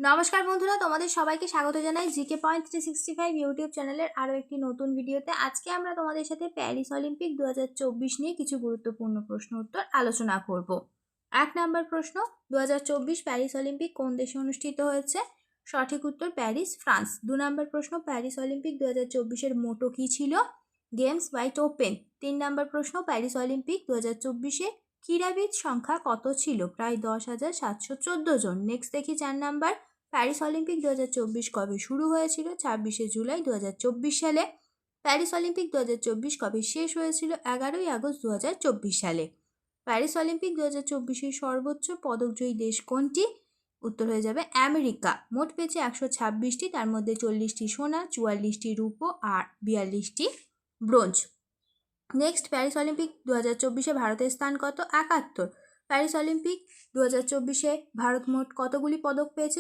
নমস্কার বন্ধুরা, তোমাদের সবাইকে স্বাগত জানাই জিকে পয়েন্ট 365 ইউটিউব চ্যানেলের আরও একটি নতুন ভিডিওতে। আজকে আমরা তোমাদের সাথে প্যারিস অলিম্পিক 2024 নিয়ে কিছু গুরুত্বপূর্ণ প্রশ্ন উত্তর আলোচনা করব। 1 নম্বর প্রশ্ন, 2024 প্যারিস অলিম্পিক কোন দেশে অনুষ্ঠিত হয়েছে? সঠিক উত্তর প্যারিস, ফ্রান্স। 2 নম্বর প্রশ্ন, প্যারিস অলিম্পিক 2024-এর মোটো কী ছিল? Games wide open. 3 নম্বর প্রশ্ন, প্যারিস অলিম্পিক 2024-এ ক্রীড়াবিদ সংখ্যা কত ছিল? প্রায় 10,714 জন। নেক্সট দেখি 4 নাম্বার, প্যারিস অলিম্পিক 2024 কবে শুরু হয়েছিল? 26শে জুলাই 2024 সালে। প্যারিস অলিম্পিক 2024 কবে শেষ হয়েছিল? 11ই আগস্ট 2024 সালে। প্যারিস অলিম্পিক 2024-এর সর্বোচ্চ পদকজয়ী দেশ কোনটি? উত্তর হয়ে যাবে আমেরিকা। মোট পেয়েছে 126টি, তার মধ্যে 40টি সোনা, 44টি রূপো আর 42টি ব্রোঞ্জ। নেক্সট, প্যারিস অলিম্পিক 2024-এ ভারতের স্থান কত? 71। প্যারিস অলিম্পিক 2024-এ ভারত মোট কতগুলি পদক পেয়েছে?